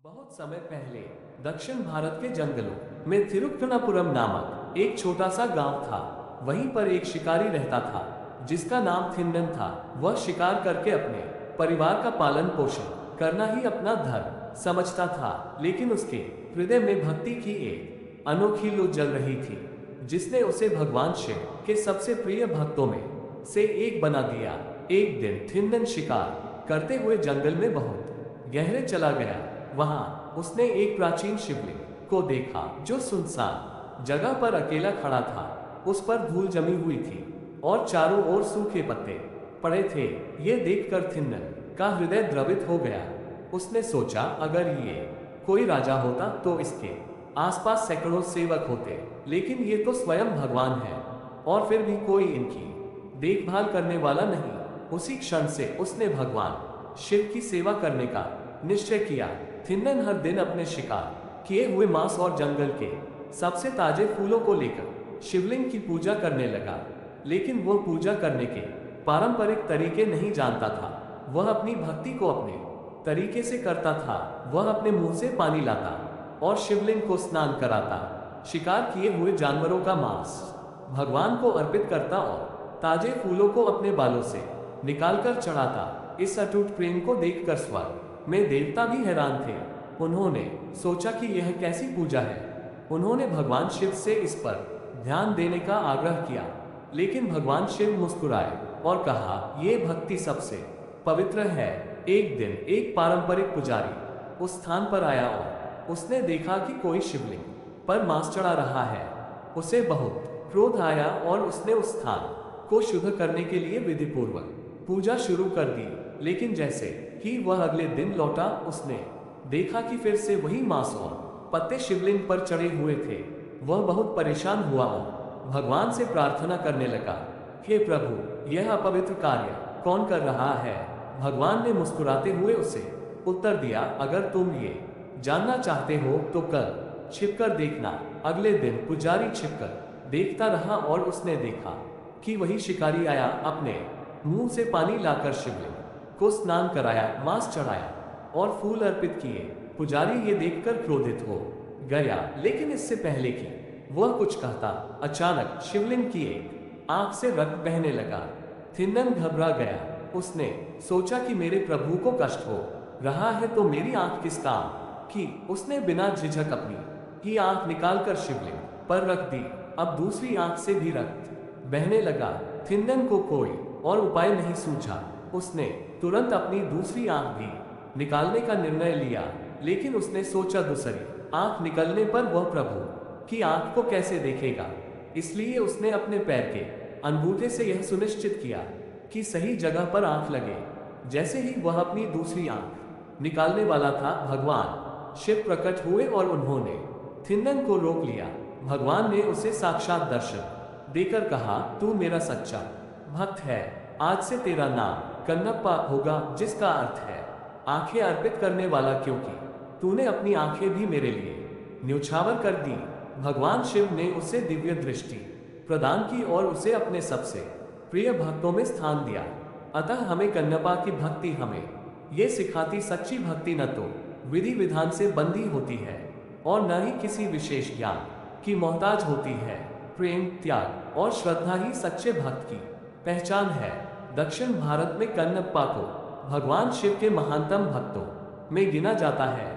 बहुत समय पहले दक्षिण भारत के जंगलों में थिरुक्कनापुरम नामक एक छोटा सा गांव था। वहीं पर एक शिकारी रहता था जिसका नाम थिन्नन था। वह शिकार करके अपने परिवार का पालन पोषण करना ही अपना धर्म समझता था, लेकिन उसके हृदय में भक्ति की एक अनोखी लौ जल रही थी जिसने उसे भगवान शिव के सबसे प्रिय भक्तों में से एक बना दिया। एक दिन थिन्नन शिकार करते हुए जंगल में बहुत गहरे चला गया। वहां उसने एक प्राचीन शिवलिंग को देखा जो सुनसान जगह पर अकेला खड़ा था। उस पर धूल जमी हुई थी और चारों ओर सूखे पत्ते पड़े थे। ये देखकर थिन्नन का हृदय द्रवित हो गया। उसने सोचा, अगर ये कोई राजा होता तो इसके आसपास सैकड़ों सेवक होते, लेकिन ये तो स्वयं भगवान है और फिर भी कोई इनकी देखभाल करने वाला नहीं। उसी क्षण से उसने भगवान शिव की सेवा करने का निश्चय किया। थिन्नन हर दिन अपने शिकार किए हुए मांस और जंगल के सबसे ताजे फूलों को लेकर शिवलिंग की पूजा करने लगा, लेकिन वह पूजा करने के पारंपरिक तरीके नहीं जानता था। वह अपनी भक्ति को अपने तरीके से करता था। वह अपने मुंह से पानी लाता और शिवलिंग को स्नान कराता, शिकार किए हुए जानवरों का मांस भगवान को अर्पित करता और ताजे फूलों को अपने बालों से निकालकर चढ़ाता। इस अटूट प्रेम को देखकर स्वर्ग में देवता भी हैरान थे। उन्होंने सोचा कि यह कैसी पूजा है। उन्होंने भगवान शिव से इस पर ध्यान देने का आग्रह किया, लेकिन भगवान शिव मुस्कुराए और कहा, यह भक्ति सबसे पवित्र है। एक दिन एक पारंपरिक पुजारी उस स्थान पर आया और उसने देखा कि कोई शिवलिंग पर मांस चढ़ा रहा है। उसे बहुत क्रोध आया और उसने उस स्थान को शुद्ध करने के लिए विधिपूर्वक पूजा शुरू कर दी। लेकिन जैसे ही वह अगले दिन लौटा, उसने देखा कि फिर से वही मांस और पत्ते शिवलिंग पर चढ़े हुए थे। वह बहुत परेशान हुआ और भगवान से प्रार्थना करने लगा, हे प्रभु, यह अपवित्र कार्य कौन कर रहा है? भगवान ने मुस्कुराते हुए उसे उत्तर दिया, अगर तुम ये जानना चाहते हो तो कल छिपकर देखना। अगले दिन पुजारी छिपकर देखता रहा और उसने देखा कि वही शिकारी आया, अपने मुंह से पानी लाकर शिवलिंग को स्नान कराया, मांस चढ़ाया और फूल अर्पित किए। पुजारी ये देखकर क्रोधित हो गया, लेकिन इससे पहले कि वह कुछ कहता, अचानक शिवलिंग की एक आंख से रक्त बहने लगा। थिन्नन घबरा गया। उसने सोचा कि मेरे प्रभु को कष्ट हो रहा है तो मेरी आंख किस काम की। उसने बिना झिझक अपनी ही आंख निकालकर शिवलिंग पर रख दी। अब दूसरी आंख से भी रक्त बहने लगा। थिन्नन को कोई और उपाय नहीं सूझा। उसने तुरंत अपनी दूसरी आंख भी निकालने का निर्णय लिया, लेकिन उसने सोचा, दूसरी आंख निकलने पर वह प्रभु की आंख को कैसे देखेगा। इसलिए उसने अपने पैर के अंगूठे से यह सुनिश्चित किया कि सही जगह पर आंख लगे। जैसे ही वह अपनी दूसरी आंख निकालने वाला था, भगवान शिव प्रकट हुए और उन्होंने थिन्नन को रोक लिया। भगवान ने उसे साक्षात दर्शन देकर कहा, तू मेरा सच्चा भक्त है। आज से तेरा नाम कन्नप्पा होगा, जिसका अर्थ है आंखें अर्पित करने वाला, क्योंकि तूने अपनी आंखें भी मेरे लिए न्यौछावर कर दी। भगवान शिव ने उसे दिव्य दृष्टि प्रदान की और उसे अपने सबसे प्रिय भक्तों में स्थान दिया। अतः हमें कन्नप्पा की भक्ति हमें ये सिखाती, सच्ची भक्ति न तो विधि विधान से बंधी होती है और न ही किसी विशेष ज्ञान की मोहताज होती है। प्रेम, त्याग और श्रद्धा ही सच्चे भक्त की पहचान है। दक्षिण भारत में कन्नप्पा को भगवान शिव के महानतम भक्तों में गिना जाता है।